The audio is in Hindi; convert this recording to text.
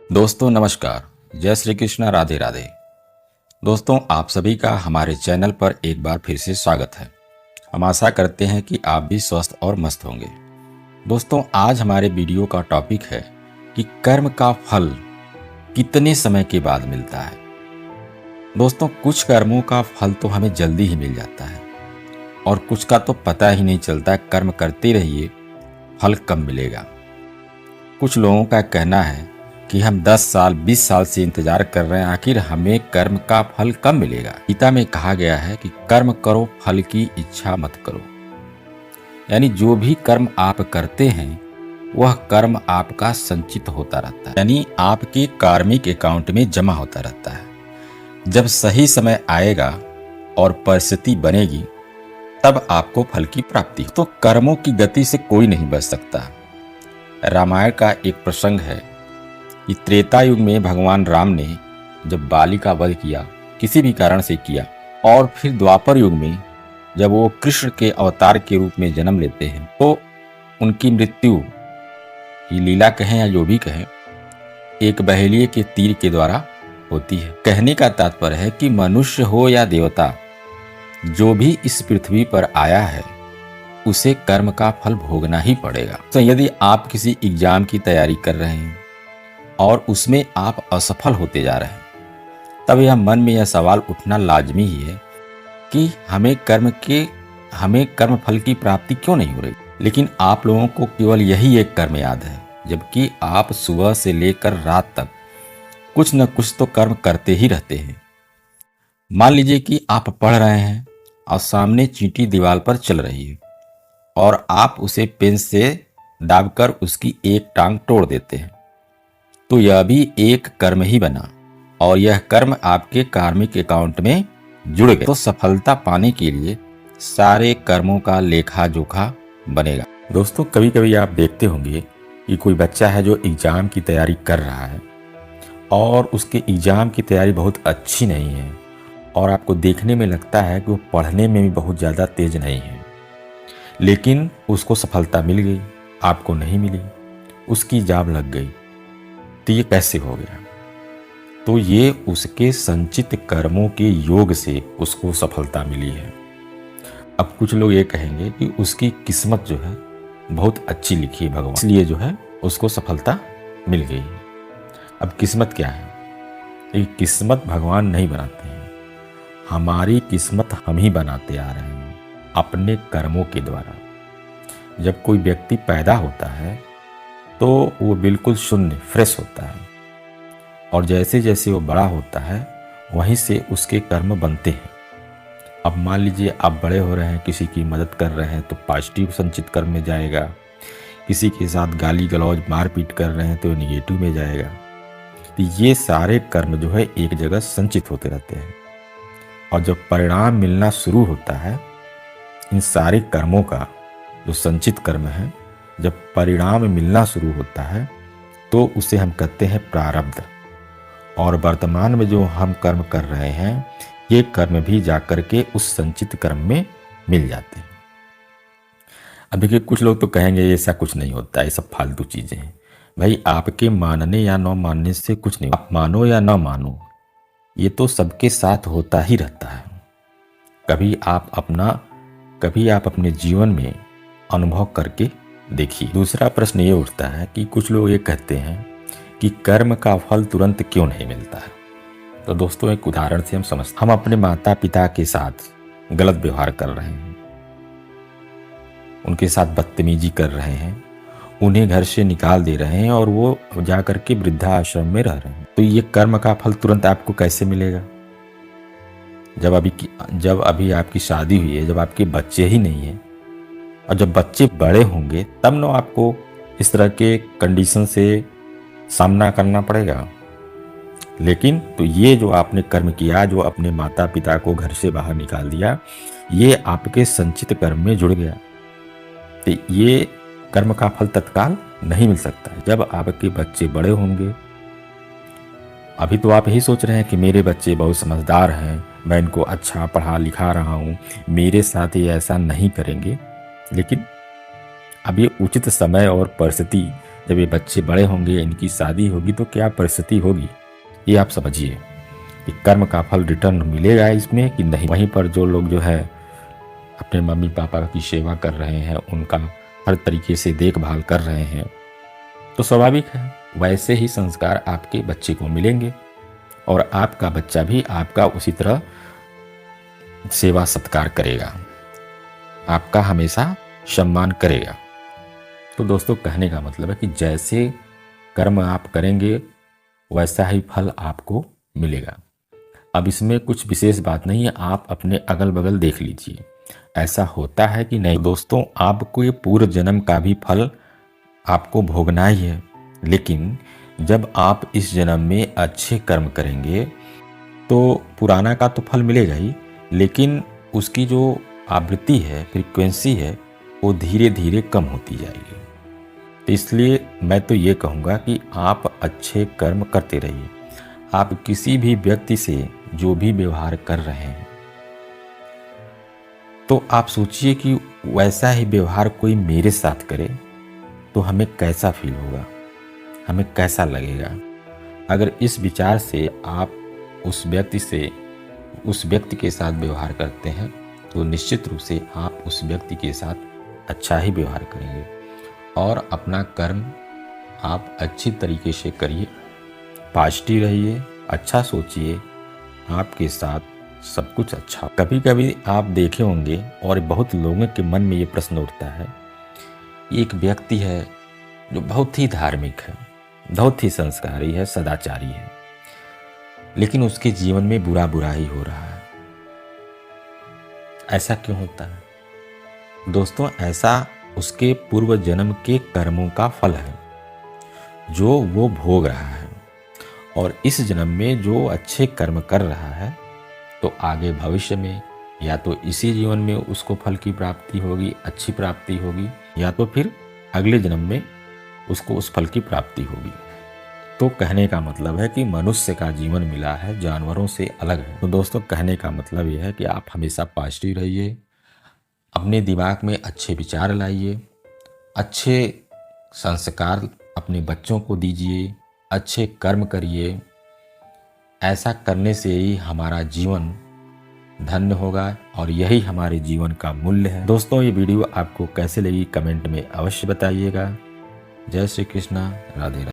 दोस्तों नमस्कार, जय श्री कृष्णा, राधे राधे। दोस्तों आप सभी का हमारे चैनल पर एक बार फिर से स्वागत है। हम आशा करते हैं कि आप भी स्वस्थ और मस्त होंगे। दोस्तों आज हमारे वीडियो का टॉपिक है कि कर्म का फल कितने समय के बाद मिलता है। दोस्तों कुछ कर्मों का फल तो हमें जल्दी ही मिल जाता है और कुछ का तो पता ही नहीं चलता। कर्म करते रहिए, फल कब मिलेगा। कुछ लोगों का कहना है कि हम 10 साल 20 साल से इंतजार कर रहे हैं, आखिर हमें कर्म का फल कब मिलेगा। गीता में कहा गया है कि कर्म करो, फल की इच्छा मत करो। यानी जो भी कर्म आप करते हैं वह कर्म आपका संचित होता रहता है, यानी आपके कार्मिक अकाउंट में जमा होता रहता है। जब सही समय आएगा और परिस्थिति बनेगी तब आपको फल की प्राप्ति हो। तो कर्मों की गति से कोई नहीं बच सकता। रामायण का एक प्रसंग है कि त्रेता युग में भगवान राम ने जब बाली का वध किया, किसी भी कारण से किया, और फिर द्वापर युग में जब वो कृष्ण के अवतार के रूप में जन्म लेते हैं तो उनकी मृत्यु की लीला कहें या जो भी कहें, एक बहेलिये के तीर के द्वारा होती है। कहने का तात्पर्य है कि मनुष्य हो या देवता, जो भी इस पृथ्वी पर आया है उसे कर्म का फल भोगना ही पड़ेगा। तो यदि आप किसी एग्जाम की तैयारी कर रहे हैं और उसमें आप असफल होते जा रहे हैं, तब यह मन में यह सवाल उठना लाजमी ही है कि हमें कर्म फल की प्राप्ति क्यों नहीं हो रही। लेकिन आप लोगों को केवल यही एक कर्म याद है, जबकि आप सुबह से लेकर रात तक कुछ न कुछ तो कर्म करते ही रहते हैं। मान लीजिए कि आप पढ़ रहे हैं और सामने चींटी दीवार पर चल रही है और आप उसे पेन से दाबकर उसकी एक टांग तोड़ देते हैं, तो यह भी एक कर्म ही बना और यह कर्म आपके कार्मिक अकाउंट में जुड़ गए। तो सफलता पाने के लिए सारे कर्मों का लेखा जोखा बनेगा। दोस्तों कभी कभी आप देखते होंगे कि कोई बच्चा है जो एग्जाम की तैयारी कर रहा है और उसके एग्जाम की तैयारी बहुत अच्छी नहीं है और आपको देखने में लगता है कि वो पढ़ने में भी बहुत ज़्यादा तेज नहीं है, लेकिन उसको सफलता मिल गई, आपको नहीं मिली, उसकी जॉब लग गई। तो ये कैसे हो गया? तो ये उसके संचित कर्मों के योग से उसको सफलता मिली है। अब कुछ लोग ये कहेंगे कि उसकी किस्मत जो है बहुत अच्छी लिखी है भगवान, इसलिए जो है उसको सफलता मिल गई है। अब किस्मत क्या है? ये किस्मत भगवान नहीं बनाते हैं, हमारी किस्मत हम ही बनाते आ रहे हैं अपने कर्मों के द्वारा। जब कोई व्यक्ति पैदा होता है तो वो बिल्कुल शून्य फ्रेश होता है और जैसे जैसे वो बड़ा होता है वहीं से उसके कर्म बनते हैं। अब मान लीजिए आप बड़े हो रहे हैं, किसी की मदद कर रहे हैं तो पॉजिटिव संचित कर्म में जाएगा, किसी के साथ गाली गलौज मारपीट कर रहे हैं तो निगेटिव में जाएगा। तो ये सारे कर्म जो है एक जगह संचित होते रहते हैं और जब परिणाम मिलना शुरू होता है इन सारे कर्मों का, जो संचित कर्म है, जब परिणाम मिलना शुरू होता है तो उसे हम कहते हैं प्रारब्ध। और वर्तमान में जो हम कर्म कर रहे हैं ये कर्म भी जाकर के उस संचित कर्म में मिल जाते हैं। अब देखिए कुछ लोग तो कहेंगे ऐसा कुछ नहीं होता, ये सब फालतू चीज़ें हैं। भाई आप मानने या न मानने से कुछ नहीं, आप मानो या न मानो, ये तो सबके साथ होता ही रहता है। कभी आप अपने जीवन में अनुभव करके देखिए। दूसरा प्रश्न ये उठता है कि कुछ लोग ये कहते हैं कि कर्म का फल तुरंत क्यों नहीं मिलता है। तो दोस्तों एक उदाहरण से हम समझते हैं। हम अपने माता पिता के साथ गलत व्यवहार कर रहे हैं, उनके साथ बदतमीजी कर रहे हैं, उन्हें घर से निकाल दे रहे हैं और वो जाकर के वृद्धाश्रम में रह रहे हैं। तो ये कर्म का फल तुरंत आपको कैसे मिलेगा? जब अभी आपकी शादी हुई है, जब आपके बच्चे ही नहीं हैं, और जब बच्चे बड़े होंगे तब न आपको इस तरह के कंडीशन से सामना करना पड़ेगा। लेकिन तो ये जो आपने कर्म किया, जो अपने माता पिता को घर से बाहर निकाल दिया, ये आपके संचित कर्म में जुड़ गया। तो ये कर्म का फल तत्काल नहीं मिल सकता। जब आपके बच्चे बड़े होंगे, अभी तो आप यही सोच रहे हैं कि मेरे बच्चे बहुत समझदार हैं, मैं इनको अच्छा पढ़ा लिखा रहा हूँ, मेरे साथ ये ऐसा नहीं करेंगे। लेकिन अब ये उचित समय और परिस्थिति जब ये बच्चे बड़े होंगे, इनकी शादी होगी तो क्या परिस्थिति होगी, ये आप समझिए कि कर्म का फल रिटर्न मिलेगा इसमें कि नहीं। वहीं पर जो लोग जो है अपने मम्मी पापा की सेवा कर रहे हैं, उनका हर तरीके से देखभाल कर रहे हैं, तो स्वाभाविक है वैसे ही संस्कार आपके बच्चे को मिलेंगे और आपका बच्चा भी आपका उसी तरह सेवा सत्कार करेगा, आपका हमेशा सम्मान करेगा। तो दोस्तों, कहने का मतलब है कि जैसे कर्म आप करेंगे वैसा ही फल आपको मिलेगा। अब इसमें कुछ विशेष बात नहीं है, आप अपने अगल बगल देख लीजिए ऐसा होता है कि नहीं। दोस्तों, आपको ये पूर्व जन्म का भी फल आपको भोगना ही है, लेकिन जब आप इस जन्म में अच्छे कर्म करेंगे तो पुराना का तो फल मिलेगा ही, लेकिन उसकी जो आवृत्ति है, फ्रीक्वेंसी है, वो धीरे धीरे कम होती जाएगी। तो इसलिए मैं तो ये कहूँगा कि आप अच्छे कर्म करते रहिए। आप किसी भी व्यक्ति से जो भी व्यवहार कर रहे हैं तो आप सोचिए कि वैसा ही व्यवहार कोई मेरे साथ करे तो हमें कैसा फील होगा, हमें कैसा लगेगा। अगर इस विचार से आप उस व्यक्ति के साथ व्यवहार करते हैं तो निश्चित रूप से आप उस व्यक्ति के साथ अच्छा ही व्यवहार करेंगे और अपना कर्म आप अच्छी तरीके से करिए, पॉजिटिव रहिए, अच्छा सोचिए, आपके साथ सब कुछ अच्छा। कभी कभी आप देखे होंगे और बहुत लोगों के मन में ये प्रश्न उठता है, एक व्यक्ति है जो बहुत ही धार्मिक है, बहुत ही संस्कारी है, सदाचारी है, लेकिन उसके जीवन में बुरा बुरा ही हो रहा है। ऐसा क्यों होता है? दोस्तों, ऐसा उसके पूर्व जन्म के कर्मों का फल है जो वो भोग रहा है, और इस जन्म में जो अच्छे कर्म कर रहा है तो आगे भविष्य में या तो इसी जीवन में उसको फल की प्राप्ति होगी, अच्छी प्राप्ति होगी, या तो फिर अगले जन्म में उसको उस फल की प्राप्ति होगी। तो कहने का मतलब है कि मनुष्य का जीवन मिला है जानवरों से अलग है। तो दोस्तों, कहने का मतलब यह है कि आप हमेशा पॉजिटिव रहिए, अपने दिमाग में अच्छे विचार लाइए, अच्छे संस्कार अपने बच्चों को दीजिए, अच्छे कर्म करिए। ऐसा करने से ही हमारा जीवन धन्य होगा और यही हमारे जीवन का मूल्य है। दोस्तों, ये वीडियो आपको कैसे लगी कमेंट में अवश्य बताइएगा। जय श्री कृष्णा, राधे राधे।